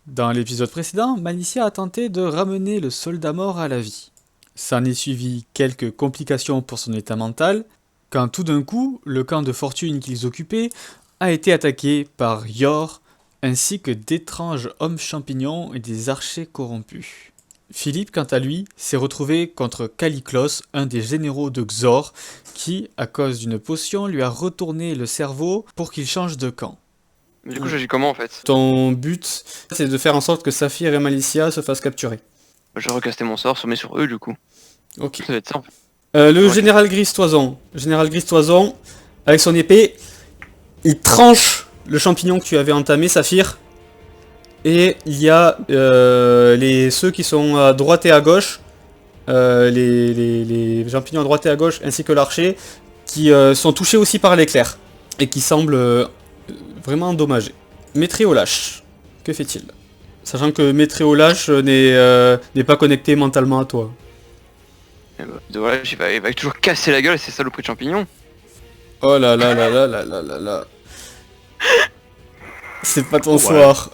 Dans l'épisode précédent, Malicia a tenté de ramener le soldat mort à la vie. S'en est suivi quelques complications pour son état mental, quand tout d'un coup, le camp de fortune qu'ils occupaient a été attaqué par Yor, ainsi que d'étranges hommes champignons et des archers corrompus. Philippe, quant à lui, s'est retrouvé contre Caliclos, un des généraux de Xor, qui, à cause d'une potion, lui a retourné le cerveau pour qu'il change de camp. Mais du coup, j'agis comment en fait? Ton but, c'est de faire en sorte que Saphir et Malicia se fassent capturer. Je vais recaster mon sort, sommet sur eux du coup. Ok. Ça va être simple. Le Ouais. général Gristoison, avec son épée, il tranche le champignon que tu avais entamé, Saphir. Et il y a ceux qui sont à droite et à gauche, les champignons à droite et à gauche, ainsi que l'archer, qui sont touchés aussi par l'éclair. Et qui semblent vraiment endommagés. Métréolache, que fait-il? Sachant que Métréolache n'est pas connecté mentalement à toi. Et bah, voilà, il va toujours casser la gueule à ces saloperies de champignons. Oh là là là là là là là là. C'est pas ton Ouais. soir.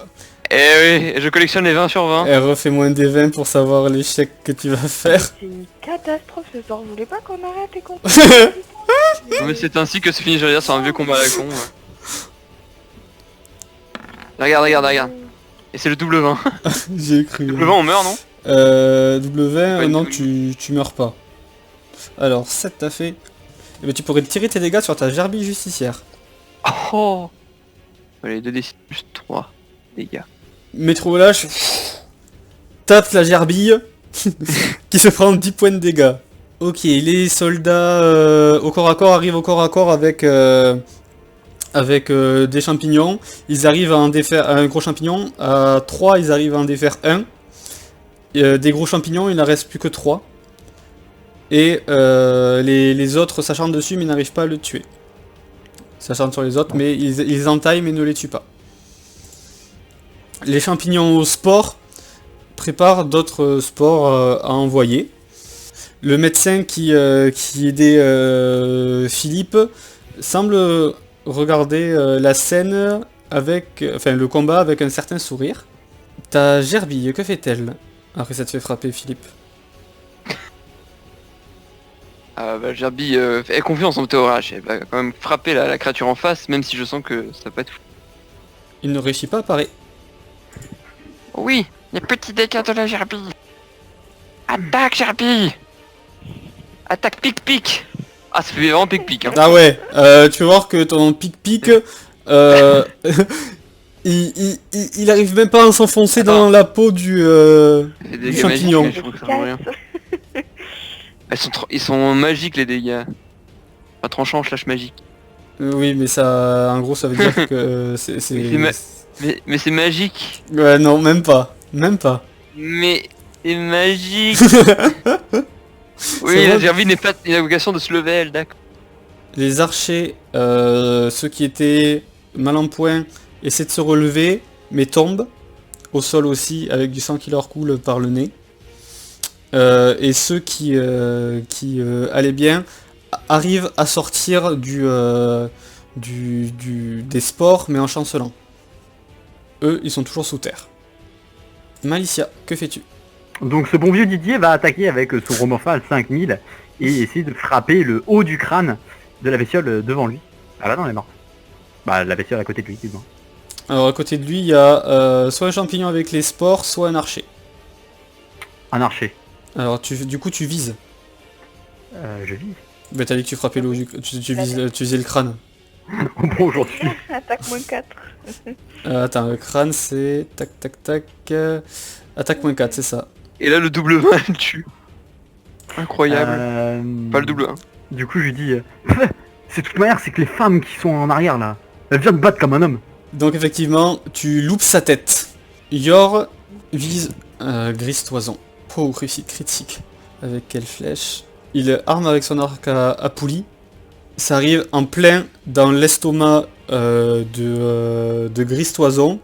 Eh oui, je collectionne les 20 sur 20. Et refais-moi un des 20 pour savoir l'échec que tu vas faire. C'est une catastrophe ce soir, vous voulez pas qu'on arrête les combats? Mais c'est ainsi que se finit, j'allais dire, c'est un vieux combat à la con. Regarde. Et c'est le double 20. J'ai cru. Double 20, on meurt, non? W20, Ouais, non, double. tu meurs pas. Alors, 7 t'as fait. Eh ben, tu pourrais tirer tes dégâts sur ta gerbille justicière. Oh. Allez, 2d6 plus 3 dégâts. Métro lâche. Tape la gerbille. qui se prend 10 points de dégâts. Ok, les soldats au corps à corps arrivent au corps à corps avec des champignons. Ils arrivent à en défaire un gros champignon. À 3, ils arrivent à en défaire un. Des gros champignons, il n'en reste plus que 3. Et les autres s'acharnent dessus mais n'arrivent pas à le tuer. Ils s'acharnent sur les autres mais ils entaillent mais ne les tuent pas. Les champignons au sport préparent d'autres spores à envoyer. Le médecin qui aidait Philippe semble regarder la scène le combat avec un certain sourire. Ta gerbille, que fait-elle après ça te fait frapper Philippe? Gerbi, aie confiance en Théorage. Elle va quand même frapper la créature en face, même si je sens que ça va pas être fou. Il ne réussit pas à parer. Oui, les petits dégâts de la Gerbille. Attaque, Gerbille. Attaque pic-pic. Ah, ça fait vraiment pic-pic, hein. Ah ouais, tu vas voir que ton pic-pic, il arrive même pas à s'enfoncer dans la peau du Les dégâts champignon. magiques, je trouve que ça vaut rien. Ils sont magiques, les dégâts. Pas tranchant, slash magique. Oui, mais ça, en gros, ça veut dire que Mais c'est magique. Ouais, non, même pas. Mais c'est magique. C'est Oui, la vrai. Gerbille n'est pas une vocation de ce level, d'accord. Les archers, ceux qui étaient mal en point, essaient de se relever, mais tombent au sol aussi, avec du sang qui leur coule par le nez. Et ceux qui allaient bien arrivent à sortir des spores, mais en chancelant. Eux, ils sont toujours sous terre. Malicia, que fais-tu? Donc ce bon vieux Didier va attaquer avec son Romorphal 5000 et essayer de frapper le haut du crâne de la bestiole devant lui. Ah bah non, elle est morte. Bah la bestiole à côté de lui, du moins. Alors à côté de lui, il y a soit un champignon avec les spores, soit un archer. Un archer. Alors du coup tu vises. Je vise. Bah t'as dit que tu frappais le haut tu visais le crâne. Bon, aujourd'hui. Attaque moins 4. Attends, le crâne c'est... Tac... Attaque moins 4, c'est ça. Et là, le double 20, elle tue. Incroyable. Pas le double 1. Du coup, je lui dis... c'est de toute manière, c'est que les femmes qui sont en arrière, là, elles viennent battre comme un homme. Donc effectivement, tu loupes sa tête. Yor vise Gristoison. Oh, réussite critique. Avec quelle flèche? Il arme avec son arc à poulie. Ça arrive en plein dans l'estomac de Gristoison,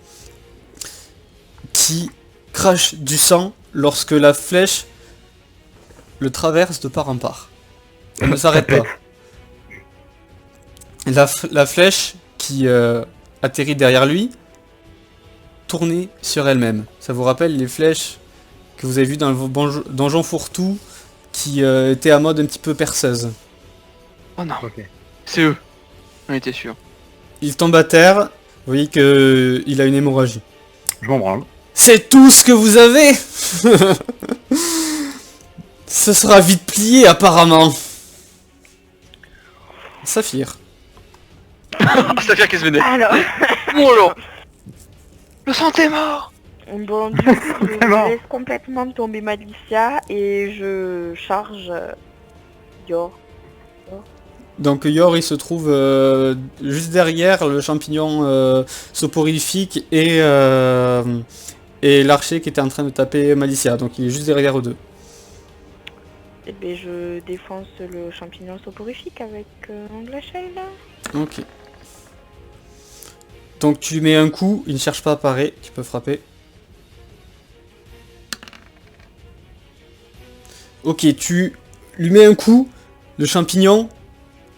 qui crache du sang lorsque la flèche le traverse de part en part. Elle ne s'arrête pas. La flèche qui atterrit derrière lui tourner sur elle-même. Ça vous rappelle les flèches que vous avez vues dans le donjon fourre-tout qui étaient à mode un petit peu perceuse. Oh non, Ok. c'est eux. On était sûr. Il tombe à terre, vous voyez que il a une hémorragie. Je m'en branle. C'est tout ce que vous avez. Ce sera vite plié apparemment. Saphir. Saphir qui se venait. Alors, Oh là. Le sang est mort. bon, du coup, je Vraiment. laisse complètement tomber Malicia et je charge Yor. Donc Yor il se trouve juste derrière le champignon soporifique et l'archer qui était en train de taper Malicia. Donc il est juste derrière eux deux. Et ben je défonce le champignon soporifique avec l'ashale là. Ok. Donc tu lui mets un coup, il ne cherche pas à parer, tu peux frapper. Ok, tu lui mets un coup, le champignon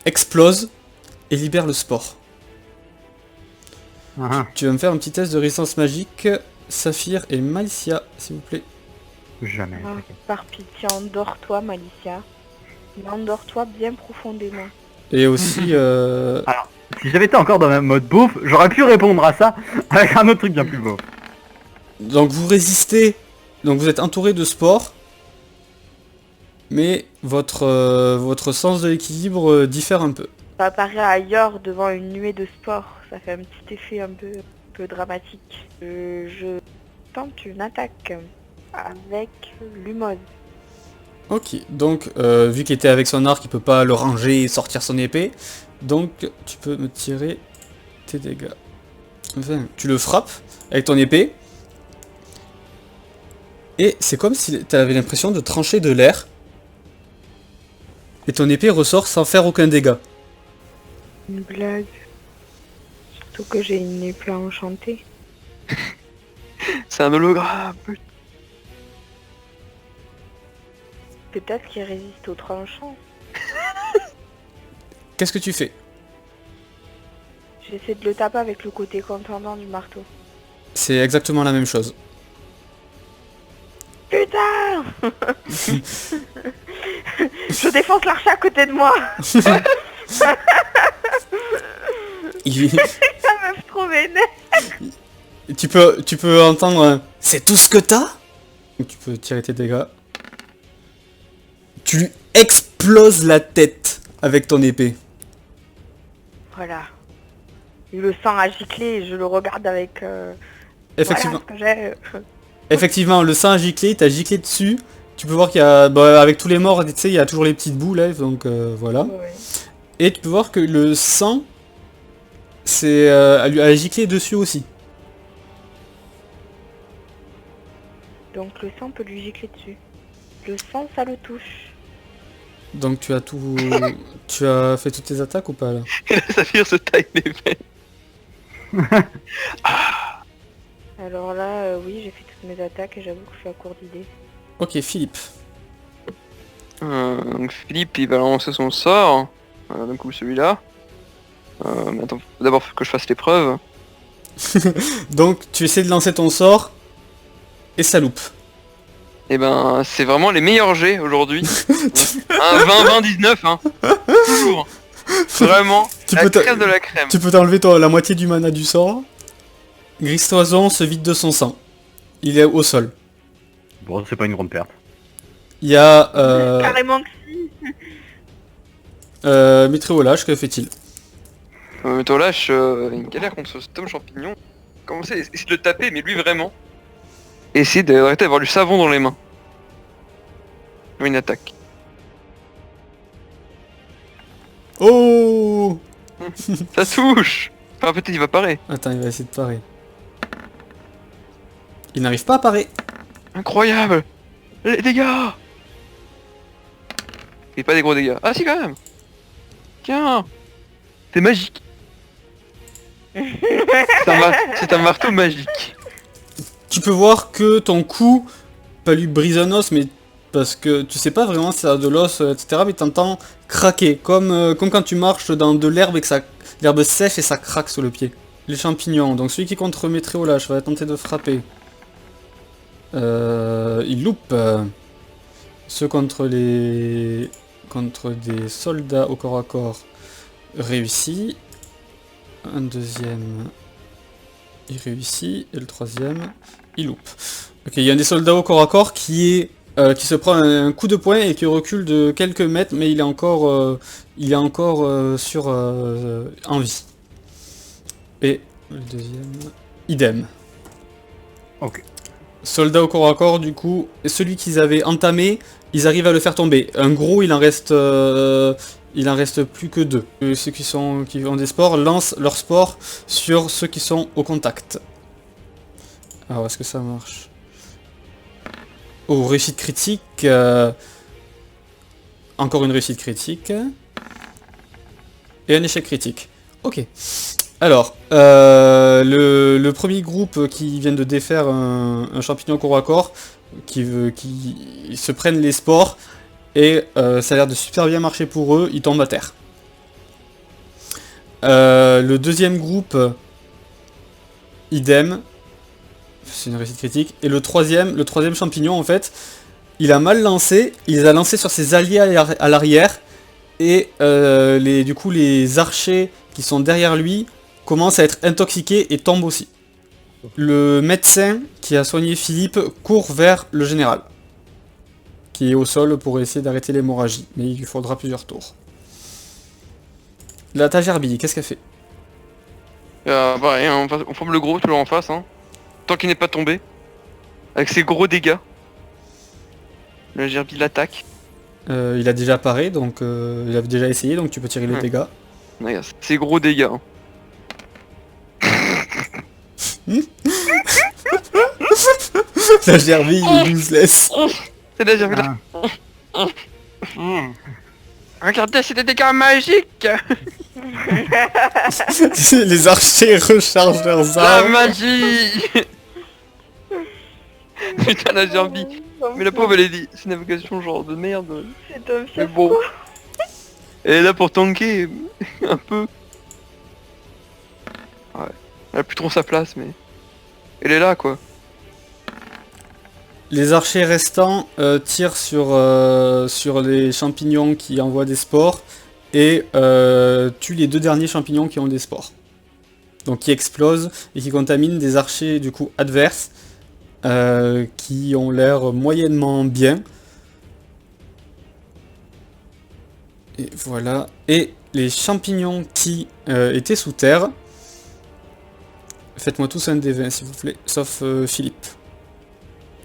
explose et libère le spore. Ah, Tu vas me faire un petit test de résistance magique, Saphir et Malicia, s'il vous plaît. jamais. Ah, par pitié, endors-toi Malicia. Mais endors-toi bien profondément. Et aussi, Si j'avais été encore dans un mode beauf, j'aurais pu répondre à ça avec un autre truc bien plus beau. donc vous résistez, donc vous êtes entouré de spores, mais votre sens de l'équilibre diffère un peu. Ça apparaît ailleurs devant une nuée de sport. Ça fait un petit effet un peu dramatique. Je tente une attaque avec Lumos. Ok, donc vu qu'il était avec son arc, il peut pas le ranger et sortir son épée. Donc tu peux me tirer tes dégâts. Enfin, tu le frappes avec ton épée. Et c'est comme si tu avais l'impression de trancher de l'air. Et ton épée ressort sans faire aucun dégât. Une blague. Surtout que j'ai une épée enchantée. C'est un hologramme. Peut-être qu'il résiste au tranchant. Qu'est-ce que tu fais? J'essaie de le taper avec le côté contendant du marteau. C'est exactement la même chose. Putain Je défonce l'archer à côté de moi. Il- La meuf trop vénère. tu peux entendre un c'est tout ce que t'as? Donc tu peux tirer tes dégâts. Tu lui exploses la tête avec ton épée. Voilà. Et le sang a giclé et je le regarde avec... Effectivement, Voilà ce que j'ai. effectivement, le sang a giclé, t'as giclé dessus. Tu peux voir qu'il y a, bah, avec tous les morts, tu sais, il y a toujours les petites boules, là, donc voilà. Ouais. Et tu peux voir que le sang, c'est, elle a giclé dessus aussi. Donc le sang peut lui gicler dessus. Le sang, ça le touche. Donc tu as tout, tu as fait toutes tes attaques ou pas là? Et là, Saphir se taille les veines. Alors là, oui, j'ai fait toutes mes attaques et j'avoue que je suis à court d'idées. Ok, Philippe. Donc Philippe, il va lancer son sort. D'un coup, celui-là. Mais attends, faut d'abord que je fasse l'épreuve. Donc tu essaies de lancer ton sort et ça loupe. Et ben, c'est vraiment les meilleurs jets aujourd'hui. Un 20-20-19, hein. Toujours. Vraiment, Tu la peux t'a- crème de la crème. Tu peux t'enlever la moitié du mana du sort. Gristoison se vide de son sang. Il est au sol. Bon, c'est pas une grande perte. Il y a Carrément que si. Mitréolage, que fait-il? Tolash, il galère contre cet homme champignon. Commencer à essayer de le taper, mais lui vraiment. Et essayer d'arrêter d'avoir du savon dans les mains. Une attaque. Oh! Ça touche. Enfin, peut-être il va parer. Attends, il va essayer de parer. Il n'arrive pas à parer. Incroyable. Les dégâts. Et pas des gros dégâts. Ah si, quand même. Tiens. C'est magique. C'est un marteau magique. Tu peux voir que ton coup, pas lui brise un os, mais parce que tu sais pas vraiment si ça a de l'os, etc. Mais t'entends craquer, comme quand tu marches dans de l'herbe et que l'herbe sèche et ça craque sous le pied. les champignons. Donc celui qui contre Métréolâche va tenter de frapper. Il loupe. Ceux contre des soldats au corps à corps réussit. Un deuxième, il réussit. Et le troisième, il loupe. Ok, il y a un des soldats au corps à corps qui se prend un coup de poing et qui recule de quelques mètres, mais il est encore en vie. Et le deuxième, idem. Ok. Soldat au corps à corps, du coup, celui qu'ils avaient entamé, ils arrivent à le faire tomber. Un gros, il en reste plus que 2. Ceux qui ont des spores lancent leurs spores sur ceux qui sont au contact. Alors, est-ce que ça marche? Oh, réussite critique. Encore une réussite critique. Et un échec critique. Ok. Alors, le premier groupe qui vient de défaire un champignon corps à corps, qui se prennent les spores, et ça a l'air de super bien marcher pour eux, ils tombent à terre. Le deuxième groupe, idem, c'est une réussite critique, et le troisième champignon en fait, il a mal lancé, il les a lancés sur ses alliés à l'arrière, et du coup les archers qui sont derrière lui commencent à être intoxiqués et tombent aussi. Le médecin qui a soigné Philippe court vers le général, qui est au sol pour essayer d'arrêter l'hémorragie, mais il lui faudra plusieurs tours. La Tagerbille, qu'est-ce qu'elle fait? Pareil, on forme le gros toujours en face, hein. Tant qu'il n'est pas tombé. Avec ses gros dégâts. La gerbille l'attaque. Il a déjà paré, donc il a déjà essayé, donc tu peux tirer les dégâts. Regarde, ses gros dégâts. Hein. La gerbille, il nous laisse. C'est la gerbille là. Regardez, c'est des dégâts magiques. Les archers rechargent leurs La armes. magie. Putain, la gerbille. Mais la pauvre, elle est dit, c'est une navigation genre de merde. C'est un Mais fiasco. bon. Elle est là pour tanker un peu. Ouais. Elle a plus trop sa place, mais... Elle est là, quoi. Les archers restants tirent sur les champignons qui envoient des spores et tuent les 2 derniers champignons qui ont des spores. Donc qui explosent et qui contaminent des archers du coup adverses qui ont l'air moyennement bien. Et voilà. Et les champignons qui étaient sous terre, faites-moi tous un des 20 s'il vous plaît, sauf Philippe.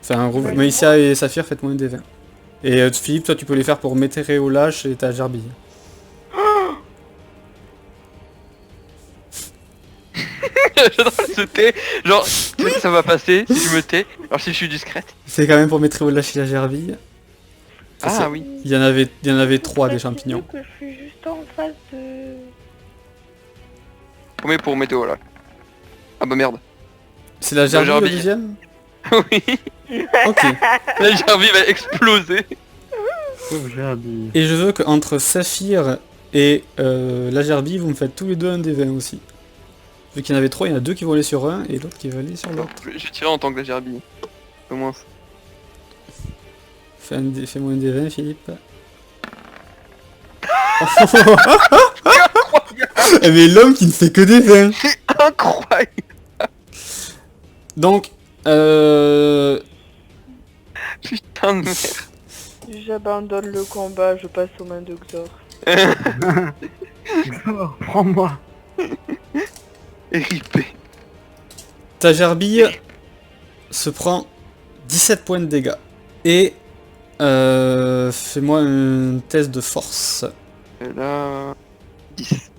Enfin, Maïsia et Saphir, faites-moi un des 20. Et Philippe, toi tu peux les faire pour Métréolâche et ta gerbille. J'adore se tais. Genre, tu sais que ça va passer si je me tais. Alors si je suis discrète. C'est quand même pour Métréolâche et la gerbille. Ah oui. Il y en avait 3 des champignons. Que je suis juste en face de... Combien pour météo là? Ah bah merde. C'est la gerbille le gerbille. deuxième? Oui. Ok. La gerbille va exploser. Pauvre gerbille. Et je veux qu'entre Saphir et la gerbille, vous me faites tous les deux un des 20 aussi. Vu qu'il y en avait 3, il y en a 2 qui vont aller sur un et l'autre qui va aller sur l'autre. Je vais tirer en tant que la gerbille. Au moins. Fais-moi un des 20, Philippe. Eh mais l'homme qui ne fait que des 20. Incroyable. Donc, Putain de merde. J'abandonne le combat, je passe aux mains de Xor. Xor, prends-moi. RIP. ta gerbille se prend 17 points de dégâts. Et fais-moi un test de force. Et là... 10.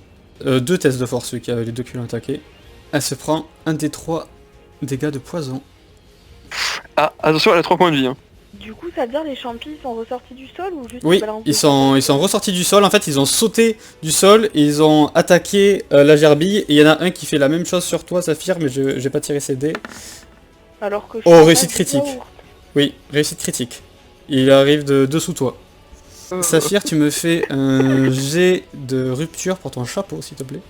2 tests de force, celui qui avait les 2 qui l'ont attaqué. Elle se prend un des 3 dégâts de poison. Ah, attention, elle a 3 points de vie. Hein. Du coup, ça veut dire les champis sont ressortis du sol ou juste Oui, balancés ils sont ressortis du sol. En fait, ils ont sauté du sol et ils ont attaqué la gerbille. Et il y en a un qui fait la même chose sur toi, Saphir, mais je j'ai pas tiré ses dés. Alors que je Oh, suis en réussite face du critique. yaourt. Oui, réussite critique. Il arrive de dessous toi. Saphir, tu me fais un jet de rupture pour ton chapeau, s'il te plaît.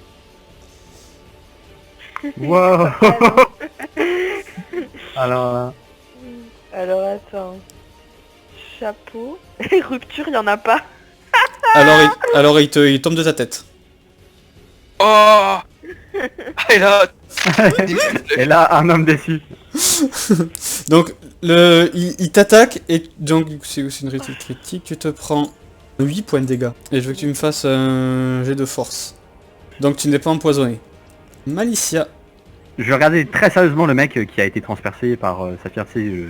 Wow. Ah, non. Alors là. Alors attends. Chapeau. Rupture, il y en a pas. Alors il tombe de ta tête. Oh Ah, et là, Et là, un homme déçu. Donc il t'attaque et donc c'est une réussite critique, tu te prends 8 points de dégâts. Et je veux que tu me fasses un jet de force. Donc tu n'es pas empoisonné. Malicia. Je regardais très sérieusement le mec qui a été transpercé par sa fiancée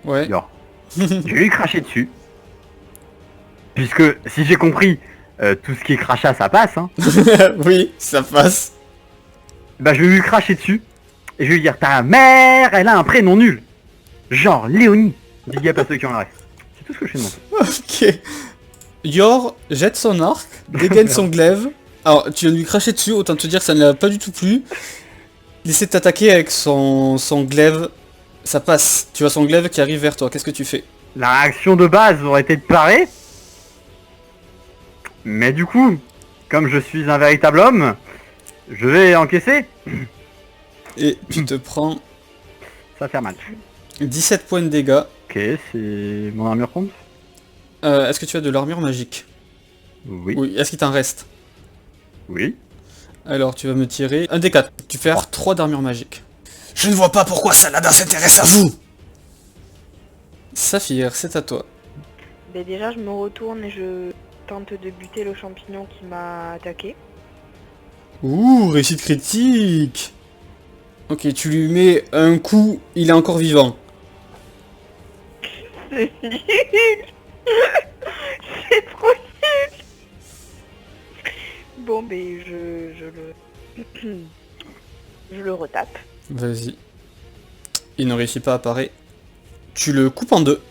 Ouais. Yor. Je vais lui cracher dessus. Puisque, si j'ai compris, tout ce qui est crachat, ça passe. Hein. Oui, ça passe. Bah, je vais lui cracher dessus. Et je vais lui dire, ta mère, elle a un prénom nul. Genre Léonie. Big up à ceux qui ont la ref. C'est tout ce que je fais de mon truc. Ok. Yor jette son arc, dégaine son glaive. Alors tu viens de lui cracher dessus, autant te dire que ça ne l'a pas du tout plu. Il essaie de t'attaquer avec son glaive. Ça passe. Tu vois son glaive qui arrive vers toi. Qu'est-ce que tu fais? La réaction de base aurait été de parer. Mais du coup, comme je suis un véritable homme, je vais encaisser. Et tu te prends Ça va faire mal. 17 points de dégâts. Ok, c'est mon armure compte. Est-ce que tu as de l'armure magique? Oui. Oui. Est-ce qu'il t'en reste? Oui. Alors tu vas me tirer un des 4. Tu perds 3 d'armure magique. Je ne vois pas pourquoi Saladin s'intéresse à vous. Saphir, c'est à toi. Mais déjà, je me retourne et je tente de buter le champignon qui m'a attaqué. Ouh, réussite critique. Ok, tu lui mets un coup, il est encore vivant. C'est nul. C'est trop nul. Bon, ben je le retape. Vas-y. Il ne réussit pas à parer. Tu le coupes en deux.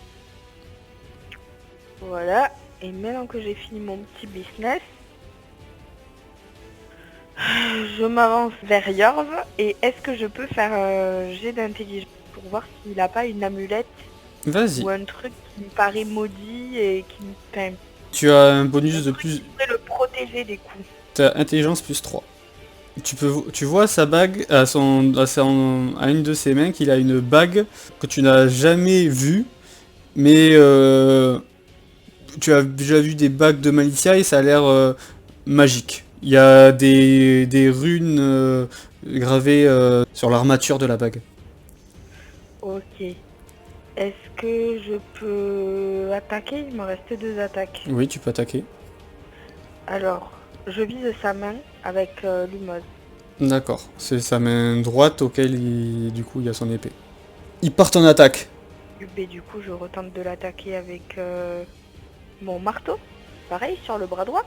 Voilà. Et maintenant que j'ai fini mon petit business, je m'avance vers Yorv. Et est-ce que je peux faire un jet d'intelligence pour voir s'il a pas une amulette Vas-y. ou un truc qui me paraît maudit et qui me enfin, Tu as un bonus de plus... qui pourrait le protéger des coups. T'as intelligence plus 3. Tu vois sa bague, à une de ses mains, qu'il a une bague que tu n'as jamais vue. Mais tu as déjà vu des bagues de Malicia et ça a l'air magique. Il y a des runes gravées sur l'armature de la bague. Ok. Est-ce que je peux attaquer? Il me reste 2 attaques. Oui, tu peux attaquer. Alors, je vise sa main avec l'Umos. D'accord. C'est sa main droite auquel du coup il y a son épée. Il part en attaque. Et du coup, je retente de l'attaquer avec mon marteau. Pareil, sur le bras droit.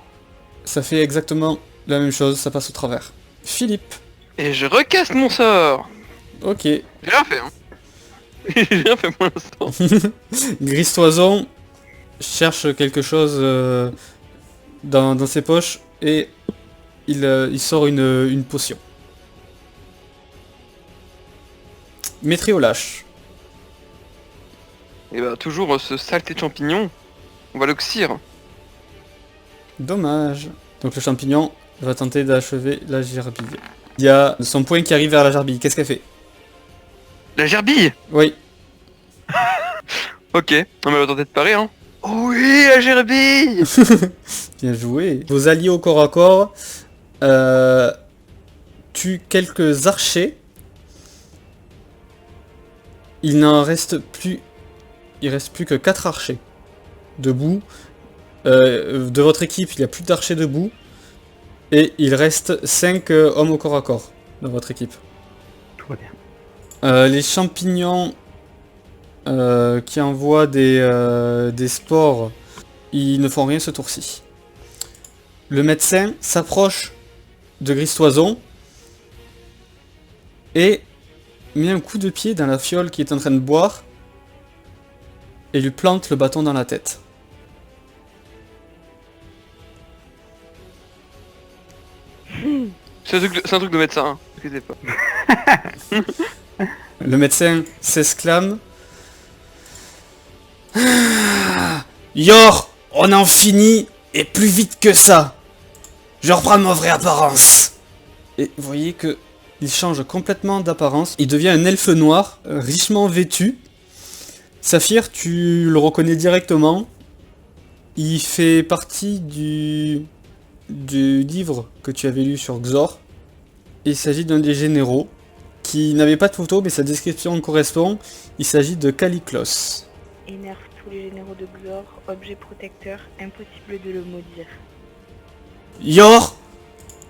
Ça fait exactement la même chose, ça passe au travers. Philippe. et je recasse mon sort. Ok. J'ai rien fait, hein. J'ai rien fait pour l'instant. Gristoison cherche quelque chose dans ses poches et il sort une potion. Métréolâche. Et bah toujours ce saleté de champignon, on va l'oxyre. Dommage. Donc le champignon va tenter d'achever la gerbille. Il y a son poing qui arrive vers la gerbille. Qu'est-ce qu'elle fait? La gerbille. Oui. Ok, on va tenter de parer, hein. Oh oui, la gerbille. Bien joué. Vos alliés au corps à corps tuent quelques archers. Il n'en reste plus... Il reste plus que 4 archers debout. De votre équipe, il n'y a plus d'archers debout. Et il reste 5 hommes au corps à corps dans votre équipe. Tout va bien. Les champignons qui envoient des spores, ils ne font rien ce tour-ci. Le médecin s'approche de Gristoison et met un coup de pied dans la fiole qui est en train de boire et lui plante le bâton dans la tête. C'est un truc de médecin, hein. Excusez pas. Le médecin s'exclame. Ah, Yor, on en finit et plus vite que ça. Je reprends ma vraie apparence. Et vous voyez que il change complètement d'apparence. Il devient un elfe noir, richement vêtu. Saphir, tu le reconnais directement. Il fait partie du livre que tu avais lu sur Xor. Il s'agit d'un des généraux qui n'avait pas de photo, mais sa description correspond. Il s'agit de Caliclos. Énerve tous les généraux de Xor, objet protecteur, impossible de le maudire. Yor,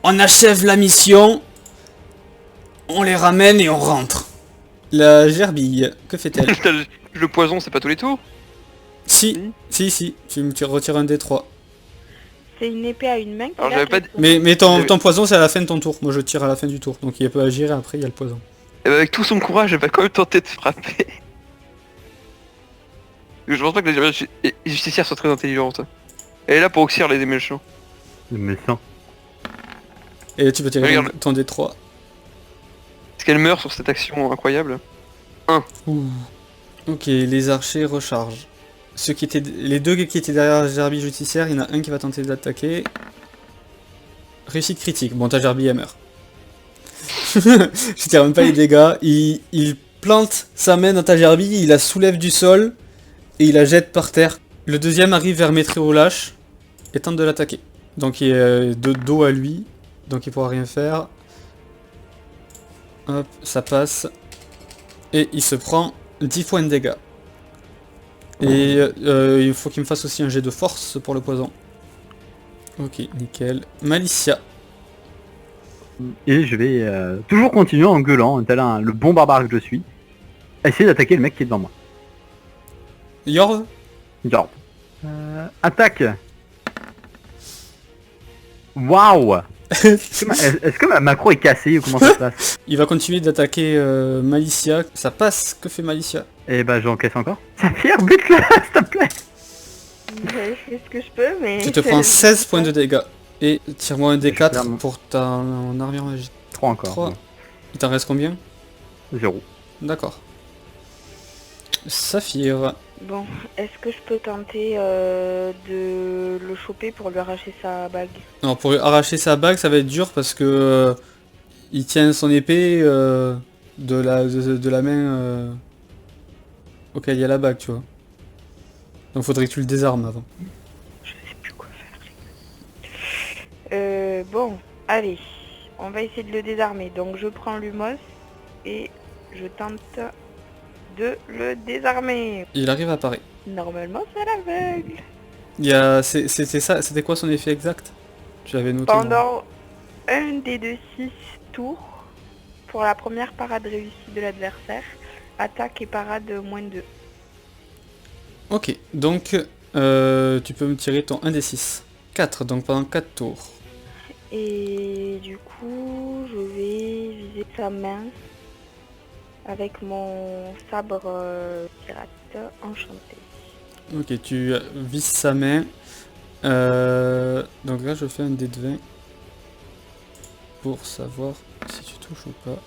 on achève la mission. On les ramène et on rentre. La gerbille, que fait-elle? Le poison, c'est pas tous les tours? Si, tu me retires un D3. C'est une épée à une main qui Alors, j'avais pas dit- Mais ton poison c'est à la fin de ton tour, moi je tire à la fin du tour, donc il peut agir et après il y a le poison. Eh ben, avec tout son courage, elle va quand même tenter de frapper. Je pense pas que les justicières soient très intelligentes. Elle est là pour oxyre les méchants. Le méchant. Et tu peux tirer Regarde. ton D3. Est-ce qu'elle meurt sur cette action incroyable? Ouh. Ok, les archers rechargent. Les deux qui étaient derrière la gerbille justicière, il y en a un qui va tenter d'attaquer. Réussite critique, bon ta gerbille elle meurt. Je tire même pas les dégâts, il plante sa main dans ta gerbille, il la soulève du sol et il la jette par terre. Le deuxième arrive vers Métréolache et tente de l'attaquer. Donc il est de dos à lui, donc il pourra rien faire. Hop, ça passe. Et il se prend 10 points de dégâts. Et il faut qu'il me fasse aussi un jet de force pour le poison. Ok, nickel. Malicia. Et je vais toujours continuer en gueulant, tel le bon barbare que je suis, essayer d'attaquer le mec qui est devant moi. Yorv. Genre. Attaque. Waouh. Est-ce que ma macro est cassée ou comment ça se passe? Il va continuer d'attaquer Malicia. Ça passe. Que fait Malicia? Et bah j'encaisse encore. Saphir, bute-la, s'il te plaît. Je fais ce que je peux, mais... Tu te prends 16 points de dégâts. Et tire-moi un D4 Ferme. pour ta armure magique. 3 encore. 3. Il t'en reste combien? 0. D'accord. Saphir. Bon, est-ce que je peux tenter de le choper pour lui arracher sa bague? Alors pour arracher sa bague, ça va être dur parce que il tient son épée de la main auquel il y a la bague, tu vois. Donc faudrait que tu le désarmes avant. Je sais plus quoi faire. Bon, allez, on va essayer de le désarmer. Donc je prends Lumos et je tente de le désarmer. Il arrive à Paris. Normalement, c'est à l'aveugle. C'était quoi son effet exact? Tu l'avais noté. moi. Pendant un des 2-6 tours, pour la première parade réussie de l'adversaire, attaque et parade moins 2. Ok, donc tu peux me tirer ton 1 des 6. 4, donc pendant 4 tours. Et du coup, je vais viser sa main avec mon sabre pirate enchanté. Ok, tu vises sa main. Donc là, je fais un dé de 20 pour savoir si tu touches ou pas.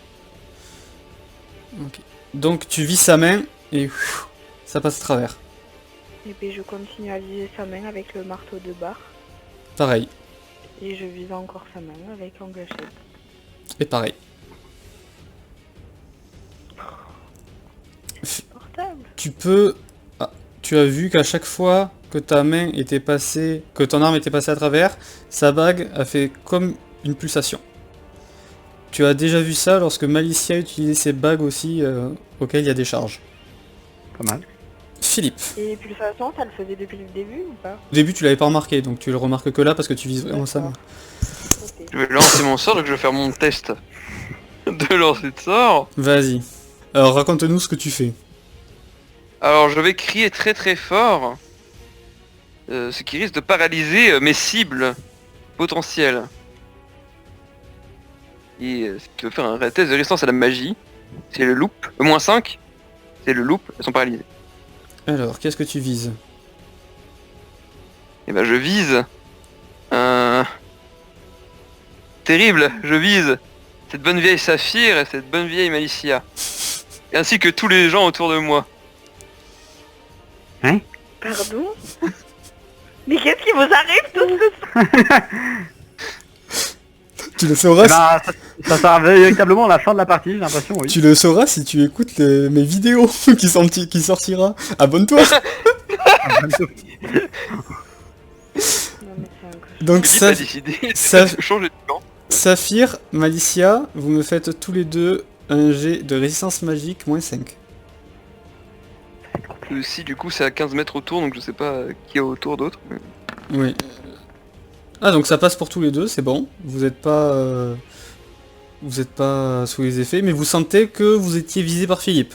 Ok. Donc tu vises sa main et ça passe à travers. Et puis je continue à viser sa main avec le marteau de bar. Pareil. Et je vise encore sa main avec en gâchette. Et pareil. Portable. Tu peux... Ah, tu as vu qu'à chaque fois que ta main était passée... que ton arme était passée à travers, sa bague a fait comme une pulsation. Tu as déjà vu ça lorsque Malicia utilisait ses bagues aussi auxquelles il y a des charges. Pas mal. Philippe. Et puis de toute façon, ça le faisait depuis le début ou pas? Au début tu l'avais pas remarqué, donc tu le remarques que là parce que tu vises vraiment sa main. Ok. Je vais lancer mon sort, donc je vais faire mon test de lancer de sort. Vas-y. Alors raconte-nous ce que tu fais. Alors je vais crier très très fort, ce qui risque de paralyser mes cibles potentielles. Et ce qui veut faire un test de résistance à la magie, c'est le loop, moins 5, c'est le loop, elles sont paralysées. Alors, qu'est-ce que tu vises? Et ben je vise terrible, je vise cette bonne vieille Saphir et cette bonne vieille Malicia. Ainsi que tous les gens autour de moi. Pardon? Mais qu'est-ce qui vous arrive tous? Tu le fais au reste? Bah, Ça sera véritablement la fin de la partie, j'ai l'impression, oui. Tu le sauras si tu écoutes mes vidéos qui sortira. Abonne-toi. Non, mais c'est un cochon. Donc Philippe a décidé ça- de changer de camp. Saphir, Malicia, vous me faites tous les deux un jet de résistance magique -5. Si du coup c'est à 15 mètres autour, donc je sais pas qui est autour d'autres. mais- Oui. Ah donc ça passe pour tous les deux, c'est bon. Vous êtes pas sous les effets, mais vous sentez que vous étiez visé par Philippe.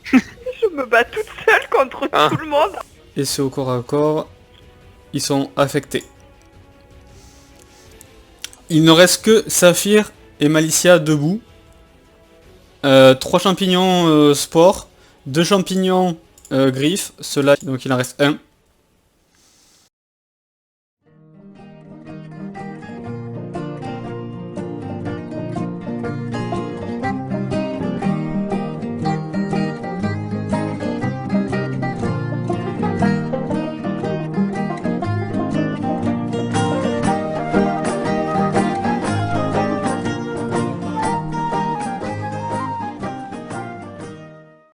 Je me bats toute seule contre Ah. tout le monde. Et c'est au corps à corps, ils sont affectés. Il ne reste que Saphir et Malicia debout. 3 champignons spores, 2 champignons griffes, ceux-là, donc il en reste un.